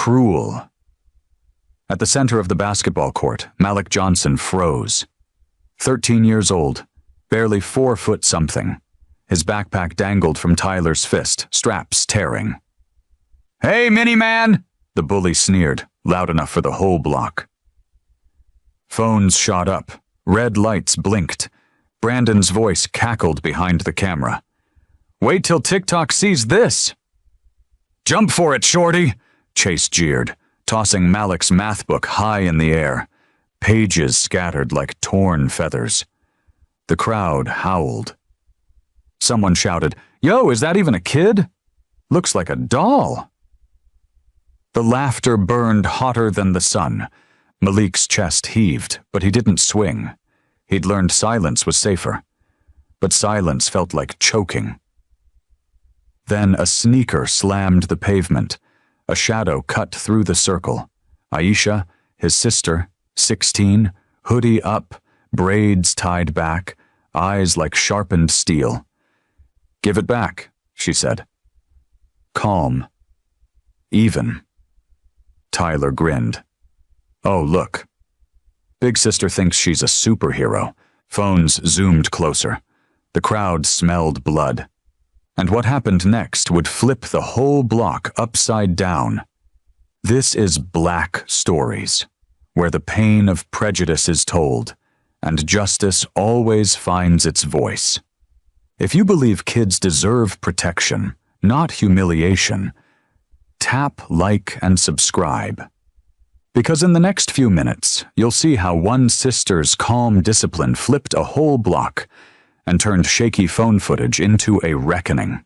cruel. At the center of the basketball court, Malik Johnson froze. 13 years old, barely 4 foot something. His backpack dangled from Tyler's fist, straps tearing. "Hey, mini-man!" the bully sneered, loud enough for the whole block. Phones shot up. Red lights blinked. Brandon's voice cackled behind the camera. "Wait till TikTok sees this!" "Jump for it, shorty!" Chase jeered, tossing Malik's math book high in the air. Pages scattered like torn feathers. The crowd howled. Someone shouted, "Yo, is that even a kid? Looks like a doll." The laughter burned hotter than the sun. Malik's chest heaved, but he didn't swing. He'd learned silence was safer. But silence felt like choking. Then a sneaker slammed the pavement. A shadow cut through the circle. Aisha, his sister, 16, hoodie up, braids tied back, eyes like sharpened steel. "Give it back," she said. Calm. Even. Tyler grinned. "Oh, look." Big sister thinks she's a superhero. Phones zoomed closer. The crowd smelled blood. And what happened next would flip the whole block upside down. This is Black Stories, where the pain of prejudice is told, and justice always finds its voice. If you believe kids deserve protection, not humiliation, tap like and subscribe. Because in the next few minutes, you'll see how one sister's calm discipline flipped a whole block and turned shaky phone footage into a reckoning.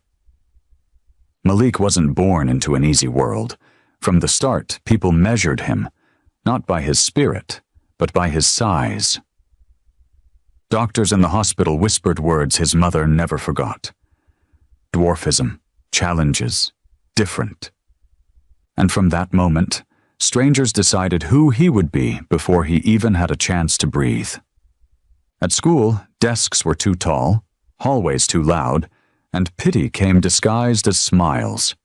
Malik wasn't born into an easy world. From the start, people measured him, not by his spirit, but by his size. Doctors in the hospital whispered words his mother never forgot. Dwarfism, challenges, different. And from that moment, strangers decided who he would be before he even had a chance to breathe. At school, desks were too tall, hallways too loud, and pity came disguised as smiles.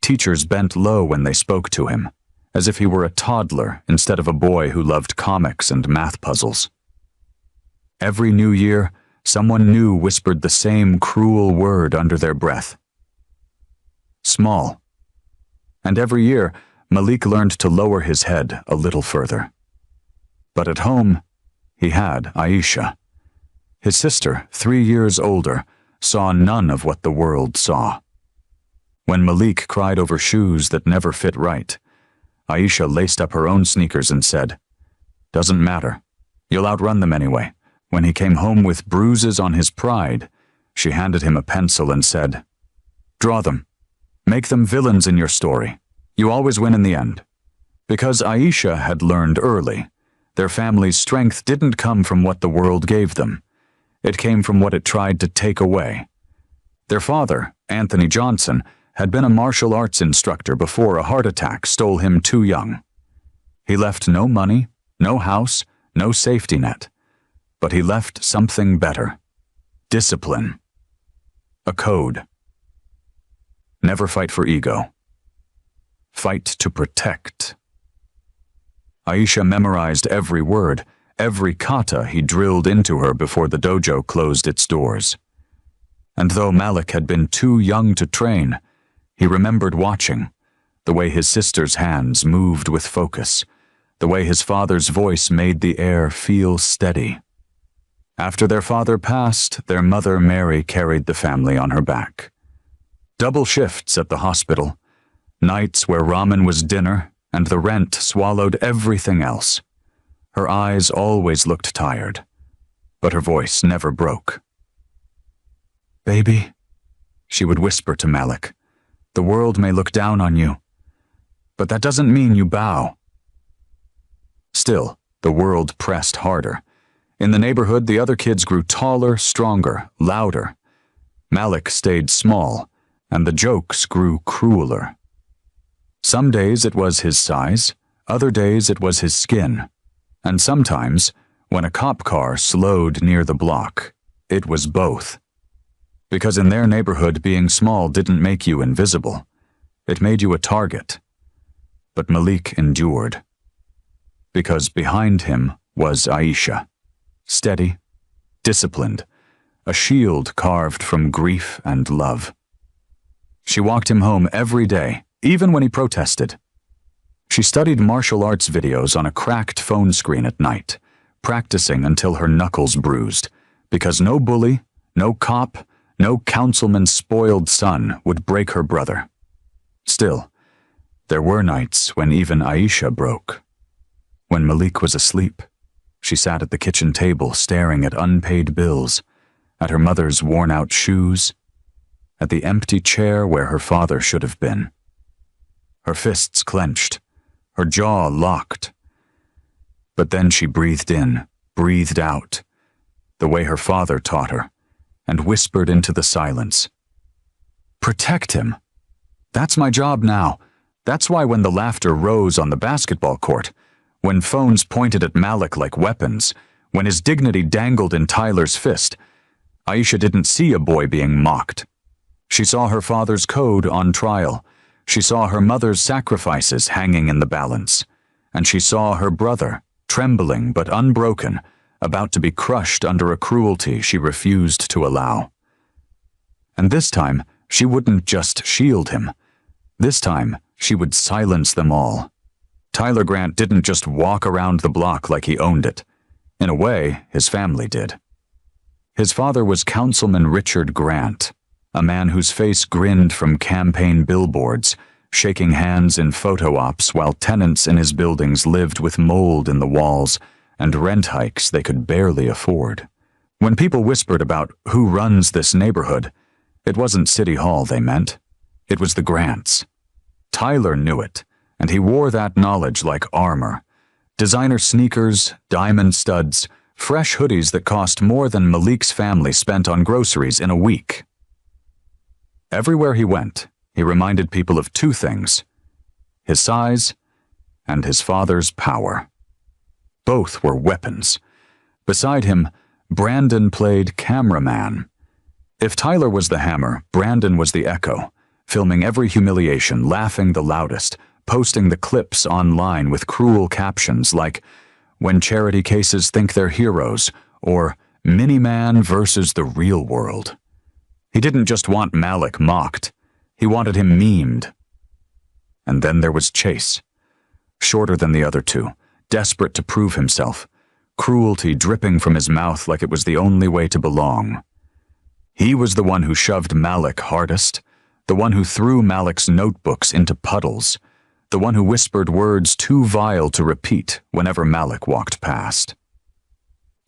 Teachers bent low when they spoke to him, as if he were a toddler instead of a boy who loved comics and math puzzles. Every new year, someone new whispered the same cruel word under their breath. Small. And every year, Malik learned to lower his head a little further. But at home, he had Aisha. His sister, 3 years older, saw none of what the world saw. When Malik cried over shoes that never fit right, Aisha laced up her own sneakers and said, "Doesn't matter. You'll outrun them anyway." When he came home with bruises on his pride, she handed him a pencil and said, "Draw them. Make them villains in your story. You always win in the end." Because Aisha had learned early, their family's strength didn't come from what the world gave them. It came from what it tried to take away. Their father, Anthony Johnson, had been a martial arts instructor before a heart attack stole him too young. He left no money, no house, no safety net. But he left something better. Discipline. A code. Never fight for ego. Fight to protect. Aisha memorized every word, every kata he drilled into her before the dojo closed its doors. And though Malik had been too young to train, he remembered watching, the way his sister's hands moved with focus, the way his father's voice made the air feel steady. After their father passed, their mother Mary carried the family on her back. Double shifts at the hospital, nights where ramen was dinner and the rent swallowed everything else. Her eyes always looked tired, but her voice never broke. "Baby," she would whisper to Malik, "the world may look down on you, but that doesn't mean you bow." Still, the world pressed harder. In the neighborhood, the other kids grew taller, stronger, louder. Malik stayed small, and the jokes grew crueler. Some days it was his size, other days it was his skin, and sometimes, when a cop car slowed near the block, it was both. Because in their neighborhood, being small didn't make you invisible. It made you a target. But Malik endured. Because behind him was Aisha, steady, disciplined, a shield carved from grief and love. She walked him home every day, even when he protested. She studied martial arts videos on a cracked phone screen at night, practicing until her knuckles bruised, because no bully, no cop, no councilman's spoiled son would break her brother. Still, there were nights when even Aisha broke. When Malik was asleep, she sat at the kitchen table staring at unpaid bills, at her mother's worn-out shoes, at the empty chair where her father should have been. Her fists clenched, her jaw locked. But then she breathed in, breathed out, the way her father taught her, and whispered into the silence. Protect him. That's my job now. That's why when the laughter rose on the basketball court, when phones pointed at Malik like weapons, when his dignity dangled in Tyler's fist, Aisha didn't see a boy being mocked. She saw her father's code on trial. She saw her mother's sacrifices hanging in the balance. And she saw her brother, trembling but unbroken, about to be crushed under a cruelty she refused to allow. And this time, she wouldn't just shield him. This time, she would silence them all. Tyler Grant didn't just walk around the block like he owned it. In a way, his family did. His father was Councilman Richard Grant, a man whose face grinned from campaign billboards, shaking hands in photo ops while tenants in his buildings lived with mold in the walls and rent hikes they could barely afford. When people whispered about who runs this neighborhood, it wasn't City Hall they meant. It was the Grants. Tyler knew it, and he wore that knowledge like armor. Designer sneakers, diamond studs, fresh hoodies that cost more than Malik's family spent on groceries in a week. Everywhere he went, he reminded people of two things: his size and his father's power. Both were weapons. Beside him, Brandon played cameraman. If Tyler was the hammer, Brandon was the echo, filming every humiliation, laughing the loudest, posting the clips online with cruel captions like, "When charity cases think they're heroes," or "Mini-Man versus the real world." He didn't just want Malik mocked. He wanted him memed. And then there was Chase. Shorter than the other two, desperate to prove himself, cruelty dripping from his mouth like it was the only way to belong. He was the one who shoved Malik hardest, the one who threw Malik's notebooks into puddles, the one who whispered words too vile to repeat whenever Malik walked past.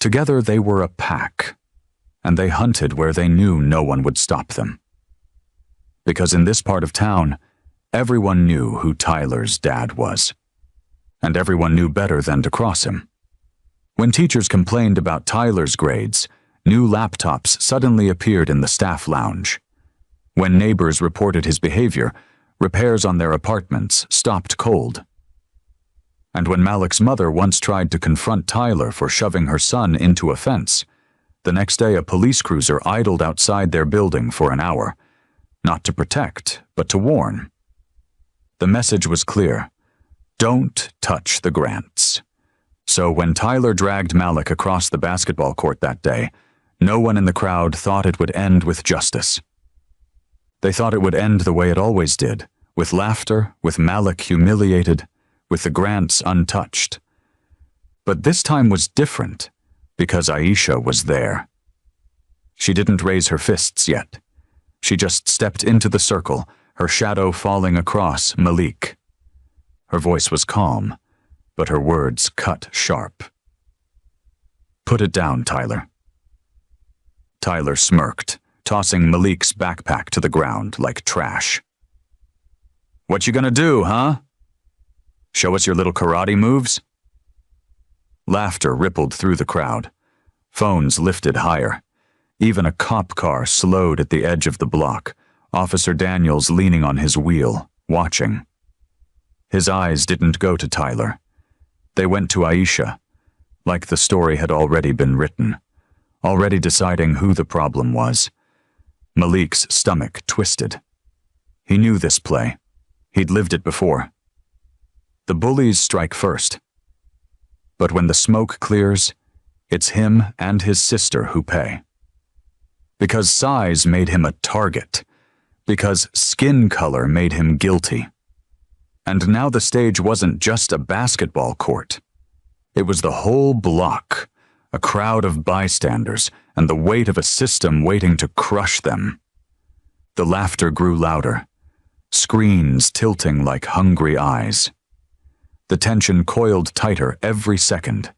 Together they were a pack, and they hunted where they knew no one would stop them. Because in this part of town, everyone knew who Tyler's dad was, and everyone knew better than to cross him. When teachers complained about Tyler's grades, new laptops suddenly appeared in the staff lounge. When neighbors reported his behavior, repairs on their apartments stopped cold. And when Malik's mother once tried to confront Tyler for shoving her son into a fence, the next day a police cruiser idled outside their building for an hour, not to protect, but to warn. The message was clear: don't touch the Grants. So when Tyler dragged Malik across the basketball court that day, no one in the crowd thought it would end with justice. They thought it would end the way it always did, with laughter, with Malik humiliated, with the Grants untouched. But this time was different, because Aisha was there. She didn't raise her fists yet. She just stepped into the circle, her shadow falling across Malik. Her voice was calm, but her words cut sharp. "Put it down, Tyler." Tyler smirked, tossing Malik's backpack to the ground like trash. "What you gonna do, huh? Show us your little karate moves?" Laughter rippled through the crowd. Phones lifted higher. Even a cop car slowed at the edge of the block, Officer Daniels leaning on his wheel, watching. His eyes didn't go to Tyler. They went to Aisha, like the story had already been written, already deciding who the problem was. Malik's stomach twisted. He knew this play. He'd lived it before. The bullies strike first. But when the smoke clears, it's him and his sister who pay. Because size made him a target. Because skin color made him guilty. And now the stage wasn't just a basketball court. It was the whole block, a crowd of bystanders, and the weight of a system waiting to crush them. The laughter grew louder, screens tilting like hungry eyes. The tension coiled tighter every second.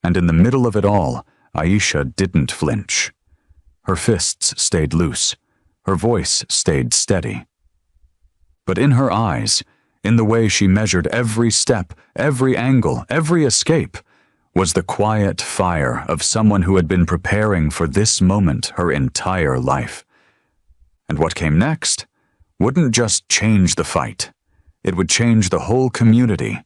And in the middle of it all, Aisha didn't flinch. Her fists stayed loose. Her voice stayed steady. But in her eyes, in the way she measured every step, every angle, every escape, was the quiet fire of someone who had been preparing for this moment her entire life. And what came next wouldn't just change the fight. It would change the whole community.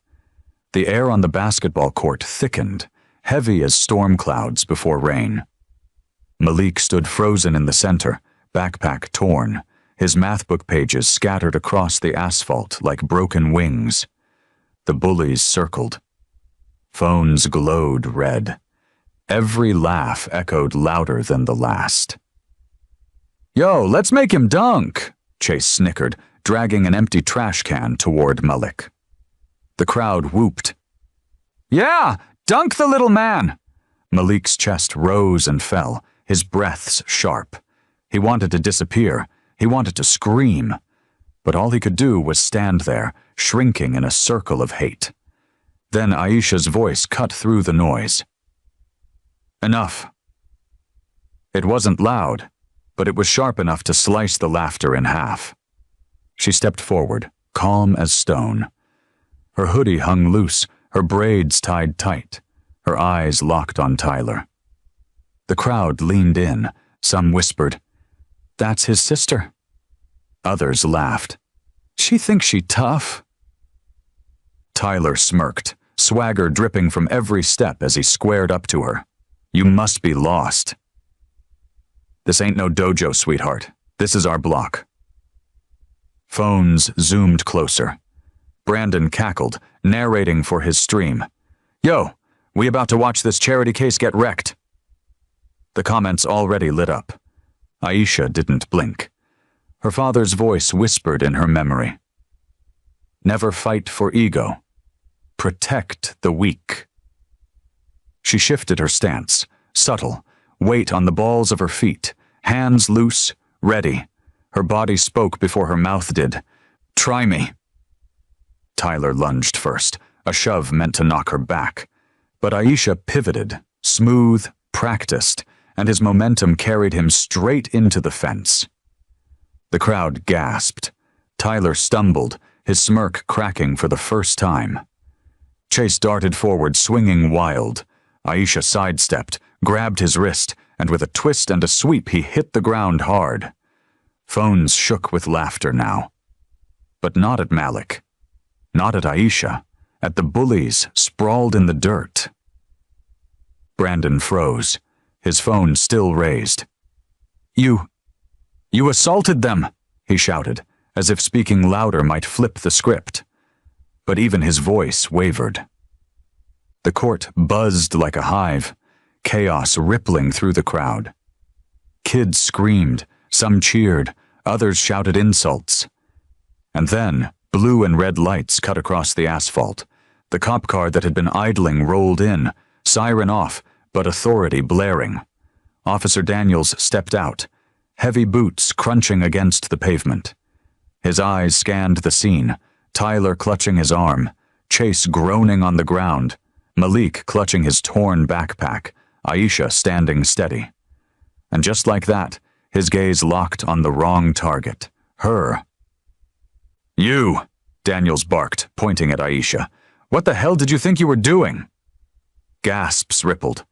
The air on the basketball court thickened, heavy as storm clouds before rain. Malik stood frozen in the center, backpack torn, his math book pages scattered across the asphalt like broken wings. The bullies circled. Phones glowed red. Every laugh echoed louder than the last. "Yo, let's make him dunk," Chase snickered, dragging an empty trash can toward Malik. The crowd whooped. "Yeah, dunk the little man!" Malik's chest rose and fell, his breaths sharp. He wanted to disappear. He wanted to scream. But all he could do was stand there, shrinking in a circle of hate. Then Aisha's voice cut through the noise. "Enough." It wasn't loud, but it was sharp enough to slice the laughter in half. She stepped forward, calm as stone. Her hoodie hung loose, her braids tied tight, her eyes locked on Tyler. The crowd leaned in. Some whispered, "That's his sister." Others laughed. "She thinks she tough." Tyler smirked, swagger dripping from every step as he squared up to her. "You must be lost." "This ain't no dojo, sweetheart. This is our block." Phones zoomed closer. Brandon cackled, narrating for his stream. "Yo, we about to watch this charity case get wrecked." The comments already lit up. Aisha didn't blink. Her father's voice whispered in her memory. "Never fight for ego. Protect the weak." She shifted her stance, subtle, weight on the balls of her feet, hands loose, ready. Her body spoke before her mouth did. "Try me." Tyler lunged first, a shove meant to knock her back. But Aisha pivoted, smooth, practiced, and his momentum carried him straight into the fence. The crowd gasped. Tyler stumbled, his smirk cracking for the first time. Chase darted forward, swinging wild. Aisha sidestepped, grabbed his wrist, and with a twist and a sweep he hit the ground hard. Phones shook with laughter now. But not at Malik. Not at Aisha. At the bullies sprawled in the dirt. Brandon froze, his phone still raised. You assaulted them," he shouted, as if speaking louder might flip the script. But even his voice wavered. The court buzzed like a hive, chaos rippling through the crowd. Kids screamed, some cheered, others shouted insults. And then, blue and red lights cut across the asphalt. The cop car that had been idling rolled in, siren off, but authority blaring. Officer Daniels stepped out, heavy boots crunching against the pavement. His eyes scanned the scene, Tyler clutching his arm, Chase groaning on the ground, Malik clutching his torn backpack, Aisha standing steady. And just like that, his gaze locked on the wrong target, her. "You!" Daniels barked, pointing at Aisha. "What the hell did you think you were doing?" Gasps rippled.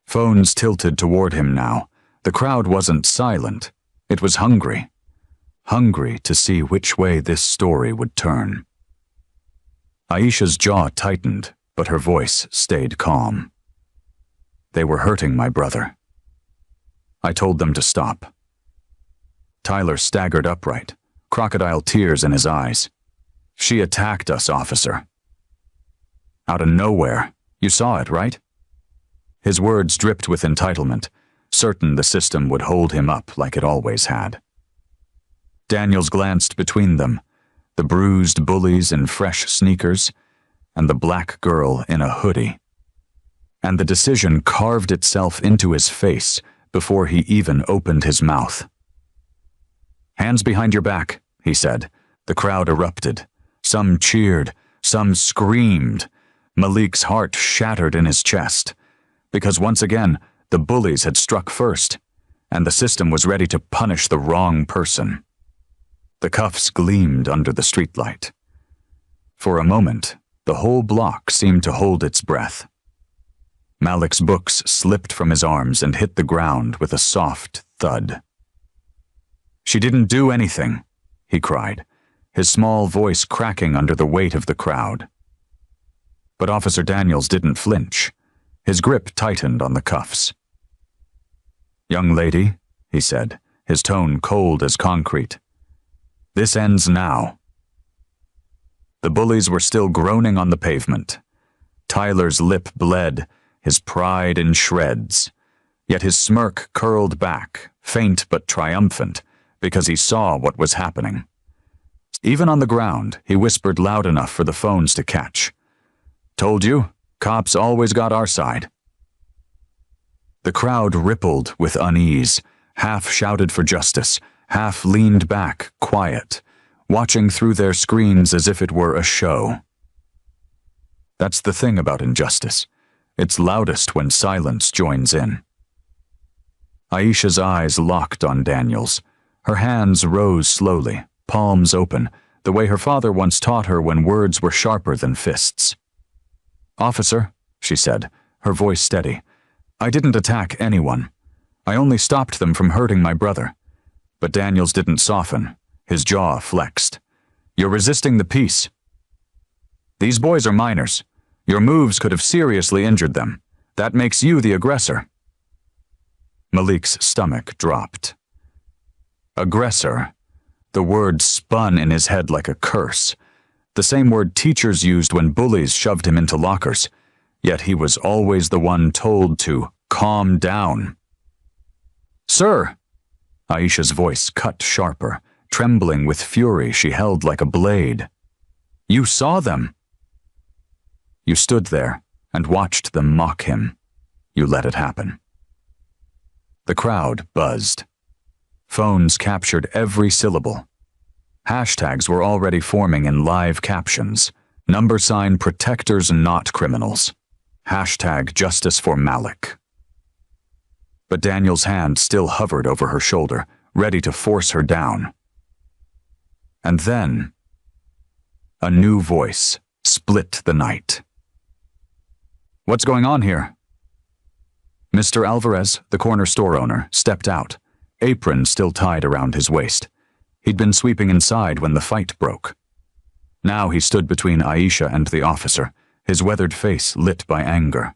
Phones tilted toward him now. The crowd wasn't silent. It was hungry. Hungry to see which way this story would turn. Aisha's jaw tightened, but her voice stayed calm. "They were hurting my brother. I told them to stop." Tyler staggered upright, crocodile tears in his eyes. "She attacked us, officer. Out of nowhere. You saw it, right? His words dripped with entitlement, certain the system would hold him up like it always had. Daniels glanced between them, the bruised bullies in fresh sneakers, and the black girl in a hoodie. And the decision carved itself into his face before he even opened his mouth. "Hands behind your back," he said. The crowd erupted. Some cheered, some screamed. Malik's heart shattered in his chest, because once again, the bullies had struck first, and the system was ready to punish the wrong person. The cuffs gleamed under the streetlight. For a moment, the whole block seemed to hold its breath. Malik's books slipped from his arms and hit the ground with a soft thud. "She didn't do anything," he cried, his small voice cracking under the weight of the crowd. But Officer Daniels didn't flinch. His grip tightened on the cuffs. "Young lady," he said, his tone cold as concrete, "this ends now." The bullies were still groaning on the pavement. Tyler's lip bled, his pride in shreds, yet his smirk curled back, faint but triumphant, because he saw what was happening. Even on the ground, he whispered loud enough for the phones to catch. "Told you, cops always got our side." The crowd rippled with unease, half shouted for justice, half leaned back, quiet, watching through their screens as if it were a show. That's the thing about injustice. It's loudest when silence joins in. Aisha's eyes locked on Daniels. Her hands rose slowly, palms open, the way her father once taught her when words were sharper than fists. "Officer," she said, her voice steady, "I didn't attack anyone. I only stopped them from hurting my brother." But Daniels didn't soften. His jaw flexed. "You're resisting the peace. These boys are minors. Your moves could have seriously injured them. That makes you the aggressor." Malik's stomach dropped. Aggressor. The word spun in his head like a curse. The same word teachers used when bullies shoved him into lockers. Yet he was always the one told to calm down. "Sir!" Aisha's voice cut sharper, trembling with fury she held like a blade. "You saw them." "You stood there and watched them mock him. You let it happen." The crowd buzzed. Phones captured every syllable. Hashtags were already forming in live captions. # protectors not criminals. Hashtag justice for Malik. But Daniel's hand still hovered over her shoulder, ready to force her down. And then, a new voice split the night. "What's going on here?" Mr. Alvarez, the corner store owner, stepped out, apron still tied around his waist. He'd been sweeping inside when the fight broke. Now he stood between Aisha and the officer, his weathered face lit by anger.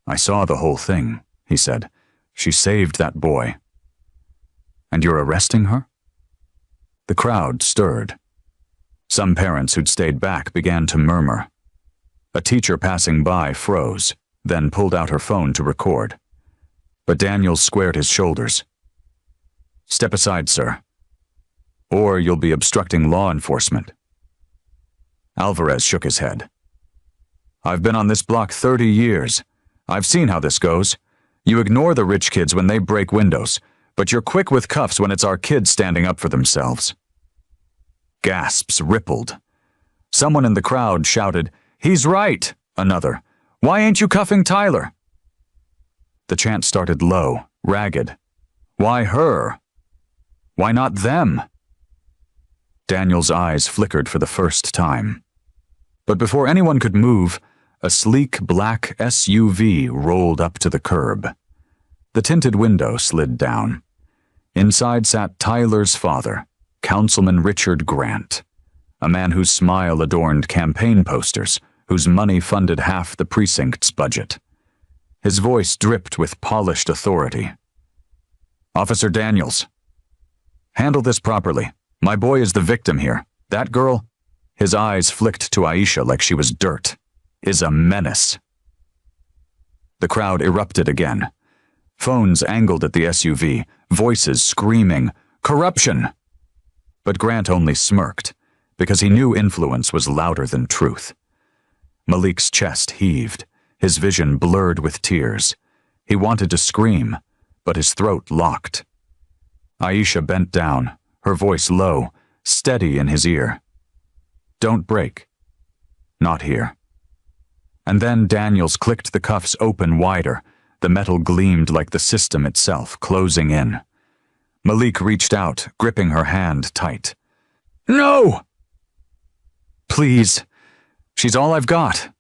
"I saw the whole thing," he said. "She saved that boy." "And you're arresting her?" The crowd stirred. Some parents who'd stayed back began to murmur. A teacher passing by froze, then pulled out her phone to record. But Daniels squared his shoulders. "Step aside, sir. Or you'll be obstructing law enforcement." Alvarez shook his head. "I've been on this block 30 years. I've seen how this goes. You ignore the rich kids when they break windows, but you're quick with cuffs when it's our kids standing up for themselves." Gasps rippled. Someone in the crowd shouted, "He's right!" Another, "Why ain't you cuffing Tyler?" The chant started low, ragged. Why her? Why not them? Daniel's eyes flickered for the first time. But before anyone could move, a sleek black SUV rolled up to the curb. The tinted window slid down. Inside sat Tyler's father, Councilman Richard Grant, a man whose smile adorned campaign posters, whose money funded half the precinct's budget. His voice dripped with polished authority. "Officer Daniels, handle this properly. My boy is the victim here. That girl..." His eyes flicked to Aisha like she was dirt. is a menace. The crowd erupted again. Phones angled at the SUV, voices screaming, "Corruption!" But Grant only smirked, because he knew influence was louder than truth. Malik's chest heaved, his vision blurred with tears. He wanted to scream, but his throat locked. Aisha bent down, her voice low, steady in his ear. "Don't break. Not here." And then Daniels clicked the cuffs open wider. The metal gleamed like the system itself, closing in. Malik reached out, gripping her hand tight. "No!" "Please. She's all I've got."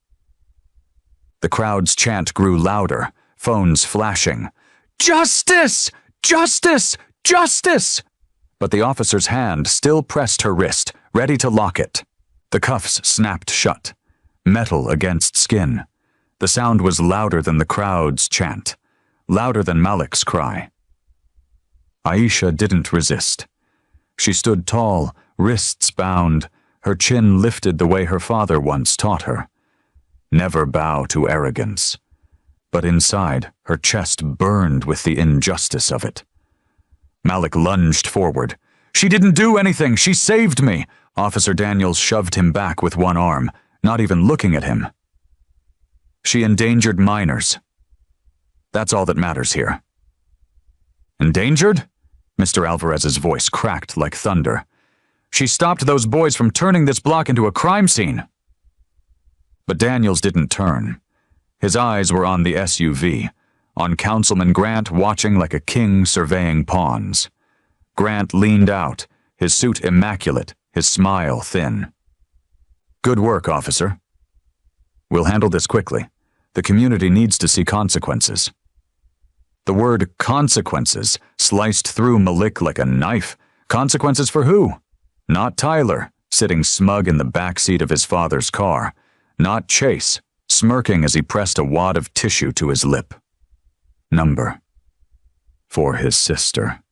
The crowd's chant grew louder, phones flashing. "Justice! Justice! Justice!" But the officer's hand still pressed her wrist, ready to lock it. The cuffs snapped shut, metal against skin. The sound was louder than the crowd's chant, louder than Malik's cry. Aisha didn't resist. She stood tall, wrists bound, her chin lifted the way her father once taught her. Never bow to arrogance. But inside, her chest burned with the injustice of it. Malik lunged forward. "She didn't do anything! She saved me!" Officer Daniels shoved him back with one arm, not even looking at him. "She endangered minors. That's all that matters here." "Endangered?" Mr. Alvarez's voice cracked like thunder. "She stopped those boys from turning this block into a crime scene." But Daniels didn't turn. His eyes were on the SUV, on Councilman Grant watching like a king surveying pawns. Grant leaned out, his suit immaculate, his smile thin. "Good work, officer. We'll handle this quickly. The community needs to see consequences." The word consequences sliced through Malik like a knife. Consequences for who? Not Tyler, sitting smug in the backseat of his father's car. Not Chase, smirking as he pressed a wad of tissue to his lip. Number. For his sister.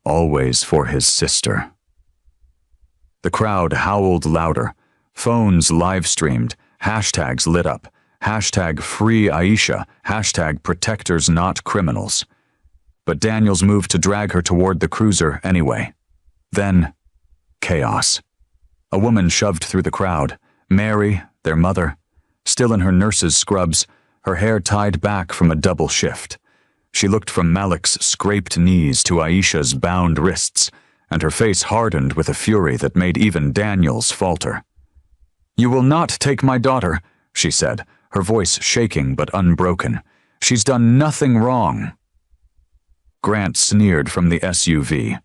Always for his sister. The crowd howled louder. Phones live-streamed. Hashtags lit up. Hashtag free Aisha. Hashtag protectors not criminals. But Daniels moved to drag her toward the cruiser anyway. Then, chaos. A woman shoved through the crowd. Mary, their mother, still in her nurse's scrubs, her hair tied back from a double shift. She looked from Malik's scraped knees to Aisha's bound wrists, and her face hardened with a fury that made even Daniels falter. "You will not take my daughter," she said, her voice shaking but unbroken. "She's done nothing wrong." Grant sneered from the SUV.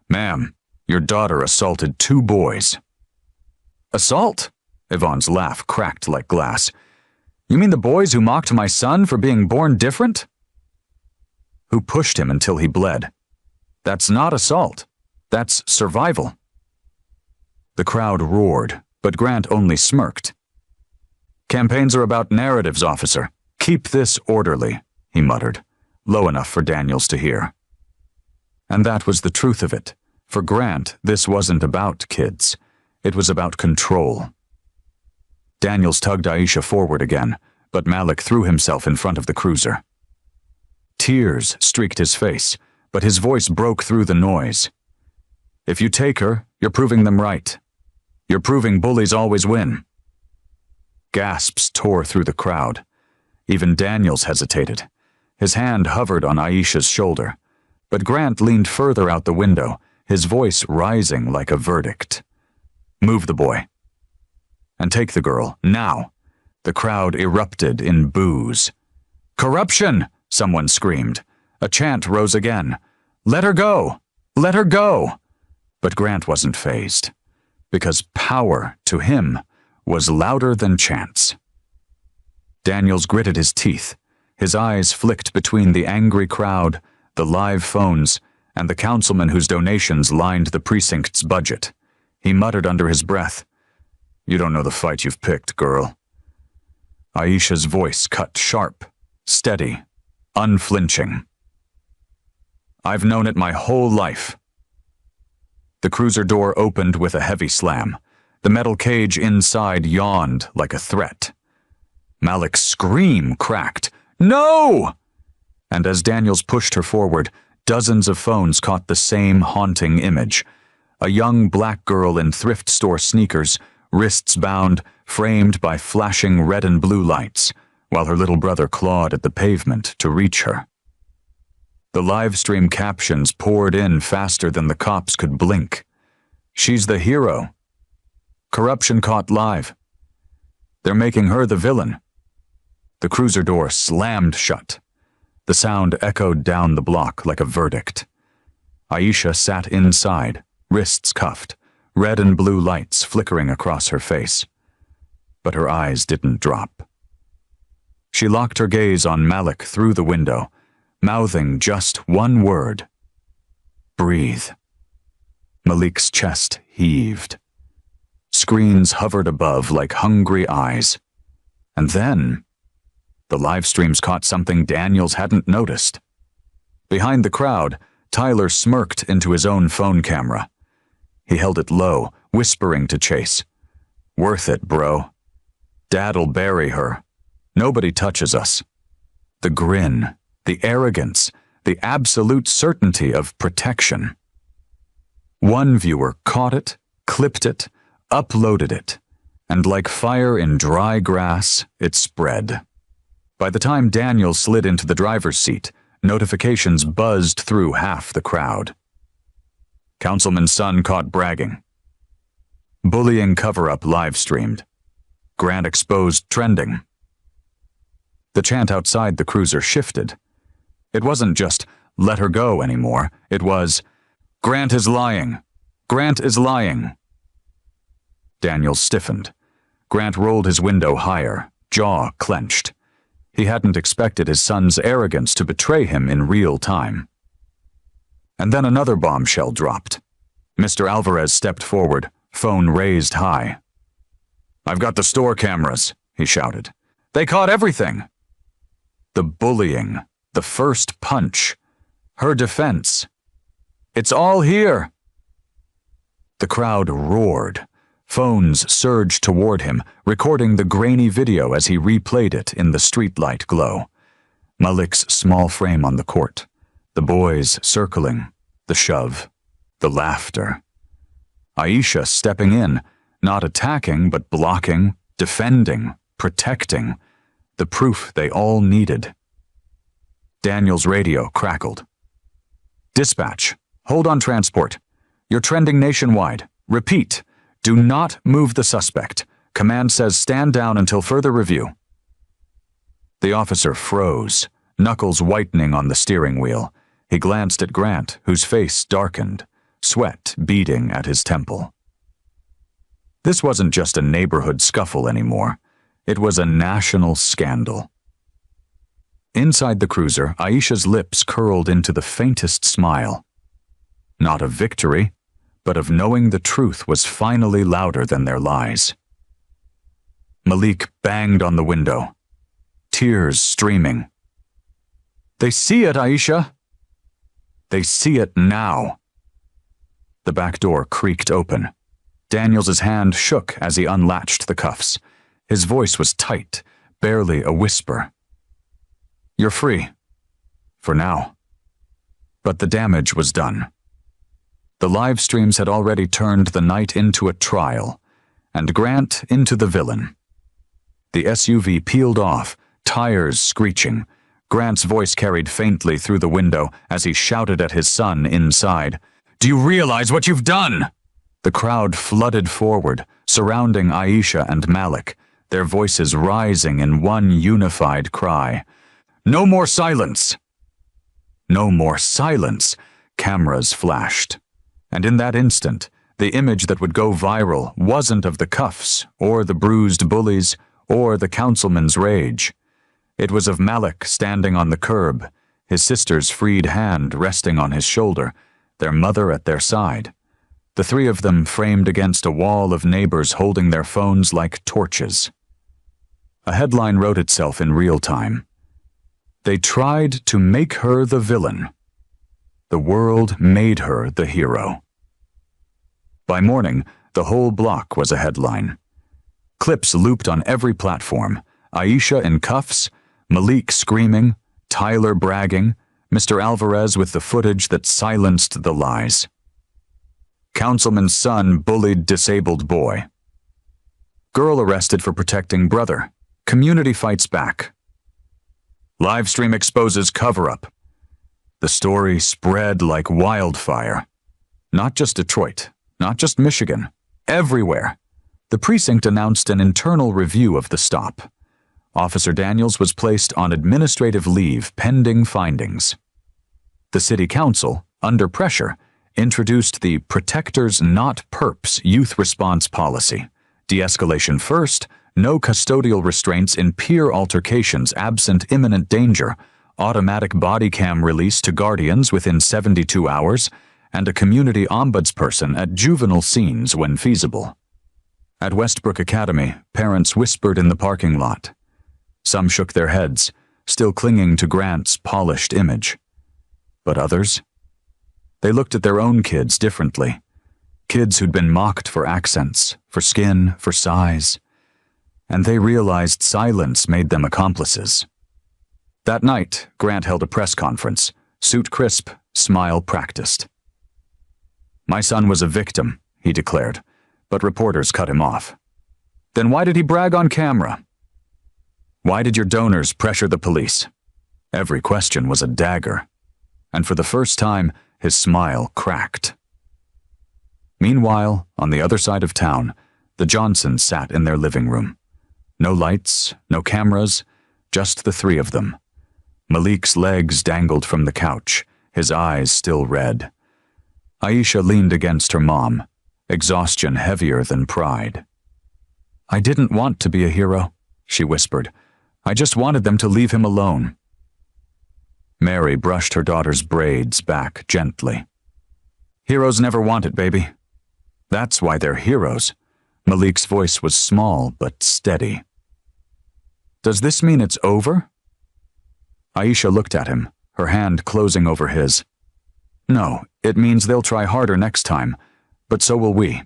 "Ma'am, your daughter assaulted 2 boys." "Assault?" Yvonne's laugh cracked like glass. "You mean the boys who mocked my son for being born different?" "Who pushed him until he bled. That's not assault. That's survival." The crowd roared, but Grant only smirked. "Campaigns are about narratives, officer. Keep this orderly," he muttered, low enough for Daniels to hear. And that was the truth of it. For Grant, this wasn't about kids. It was about control. Daniels tugged Aisha forward again, but Malik threw himself in front of the cruiser. Tears streaked his face, but his voice broke through the noise. "If you take her, you're proving them right. You're proving bullies always win." Gasps tore through the crowd. Even Daniels hesitated. His hand hovered on Aisha's shoulder, but Grant leaned further out the window, his voice rising like a verdict. "Move the boy. And take the girl, now." The crowd erupted in boos. "Corruption!" someone screamed. A chant rose again. "Let her go! Let her go!" But Grant wasn't fazed, because power, to him, was louder than chants. Daniels gritted his teeth. His eyes flicked between the angry crowd, the live phones, and the councilman whose donations lined the precinct's budget. He muttered under his breath, "You don't know the fight you've picked, girl." Aisha's voice cut sharp, steady, unflinching. "I've known it my whole life." The cruiser door opened with a heavy slam. The metal cage inside yawned like a threat. Malik's scream cracked. "No!" And as Daniels pushed her forward, dozens of phones caught the same haunting image. A young black girl in thrift store sneakers, wrists bound, framed by flashing red and blue lights, while her little brother clawed at the pavement to reach her. The live stream captions poured in faster than the cops could blink. "She's the hero. Corruption caught live. They're making her the villain." The cruiser door slammed shut. The sound echoed down the block like a verdict. Aisha sat inside, wrists cuffed, red and blue lights flickering across her face. But her eyes didn't drop. She locked her gaze on Malik through the window, mouthing just one word. "Breathe." Malik's chest heaved. Screens hovered above like hungry eyes. And then, the live streams caught something Daniels hadn't noticed. Behind the crowd, Tyler smirked into his own phone camera. He held it low, whispering to Chase, "Worth it, bro. Dad'll bury her. Nobody touches us." The grin, the arrogance, the absolute certainty of protection. One viewer caught it, clipped it, uploaded it, and like fire in dry grass, it spread. By the time Daniel slid into the driver's seat, notifications buzzed through half the crowd. Councilman's son caught bragging. Bullying cover-up live-streamed. Grant exposed trending. The chant outside the cruiser shifted. It wasn't just, "Let her go," anymore. It was, "Grant is lying. Grant is lying." Daniel stiffened. Grant rolled his window higher, jaw clenched. He hadn't expected his son's arrogance to betray him in real time. And then another bombshell dropped. Mr. Alvarez stepped forward, phone raised high. "I've got the store cameras," he shouted. "They caught everything." The bullying, the first punch, her defense. "It's all here." The crowd roared. Phones surged toward him, recording the grainy video as he replayed it in the streetlight glow. Malik's small frame on the court, the boys circling, the shove, the laughter. Aisha stepping in, not attacking but blocking, defending, protecting, the proof they all needed. Daniel's radio crackled. "Dispatch, hold on transport. You're trending nationwide. Repeat. Do not move the suspect. Command says stand down until further review." The officer froze, knuckles whitening on the steering wheel. He glanced at Grant, whose face darkened, sweat beading at his temple. This wasn't just a neighborhood scuffle anymore. It was a national scandal. Inside the cruiser, Aisha's lips curled into the faintest smile. Not of victory, but of knowing the truth was finally louder than their lies. Malik banged on the window, tears streaming. "They see it, Aisha. They see it now." The back door creaked open. Daniels' hand shook as he unlatched the cuffs. His voice was tight, barely a whisper. "You're free. For now." But the damage was done. The live streams had already turned the night into a trial, and Grant into the villain. The SUV peeled off, tires screeching. Grant's voice carried faintly through the window as he shouted at his son inside. "Do you realize what you've done?" The crowd flooded forward, surrounding Aisha and Malik, their voices rising in one unified cry. "No more silence!" No more silence! Cameras flashed. And in that instant, the image that would go viral wasn't of the cuffs, or the bruised bullies, or the councilman's rage. It was of Malik standing on the curb, his sister's freed hand resting on his shoulder, their mother at their side. The three of them framed against a wall of neighbors holding their phones like torches. A headline wrote itself in real time. "They tried to make her the villain. The world made her the hero." By morning, The whole block was a headline. Clips looped on every platform. Aisha in cuffs, Malik screaming, Tyler bragging, Mr. Alvarez with the footage that silenced the lies. Councilman's son bullied disabled boy. Girl arrested for protecting brother. Community fights back. Livestream exposes cover-up. The story spread like wildfire. Not just Detroit, not just Michigan, everywhere. The precinct announced an internal review of the stop. Officer Daniels was placed on administrative leave pending findings. The city council, under pressure, introduced the Protectors Not Perps youth response policy. De-escalation first, no custodial restraints in peer altercations absent imminent danger, automatic body cam release to guardians within 72 hours, and a community ombudsperson at juvenile scenes when feasible. At Westbrook Academy, parents whispered in the parking lot. Some shook their heads, still clinging to Grant's polished image. But others? They looked at their own kids differently. Kids who'd been mocked for accents, for skin, for size. And they realized silence made them accomplices. That night, Grant held a press conference, suit crisp, smile practiced. My son was a victim, he declared, but reporters cut him off. Then why did he brag on camera? Why did your donors pressure the police? Every question was a dagger, and for the first time, his smile cracked. Meanwhile, on the other side of town, the Johnsons sat in their living room. No lights, no cameras, just the three of them. Malik's legs dangled from the couch, his eyes still red. Aisha leaned against her mom, exhaustion heavier than pride. I didn't want to be a hero, she whispered. I just wanted them to leave him alone. Mary brushed her daughter's braids back gently. Heroes never want it, baby. That's why they're heroes. Malik's voice was small but steady. Does this mean it's over? Aisha looked at him, her hand closing over his. No, it means they'll try harder next time, but so will we.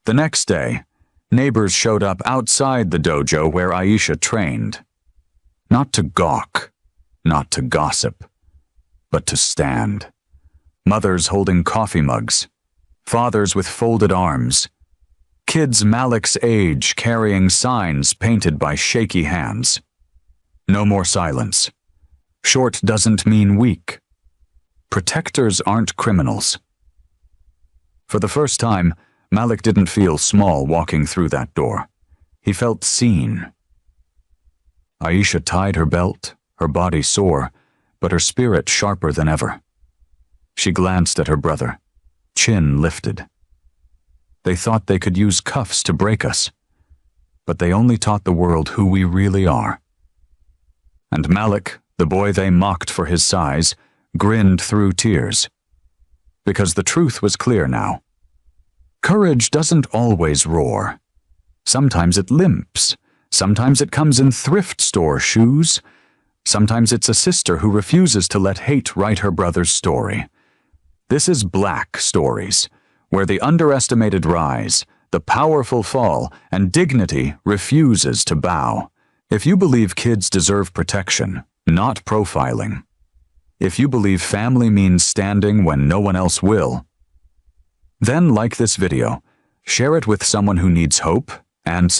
The next day, neighbors showed up outside the dojo where Aisha trained. Not to gawk, not to gossip, but to stand. Mothers holding coffee mugs, fathers with folded arms, kids Malik's age carrying signs painted by shaky hands. No more silence. Short doesn't mean weak. Protectors aren't criminals. For the first time, Malik didn't feel small walking through that door. He felt seen. Aisha tied her belt, her body sore, but her spirit sharper than ever. She glanced at her brother, chin lifted. They thought they could use cuffs to break us, but they only taught the world who we really are. And Malik, the boy they mocked for his size, grinned through tears. Because the truth was clear now. Courage doesn't always roar. Sometimes it limps. Sometimes it comes in thrift store shoes. Sometimes it's a sister who refuses to let hate write her brother's story. This is Black Stories, where the underestimated rise, the powerful fall, and dignity refuses to bow. If you believe kids deserve protection, not profiling. If you believe family means standing when no one else will, then like this video, share it with someone who needs hope and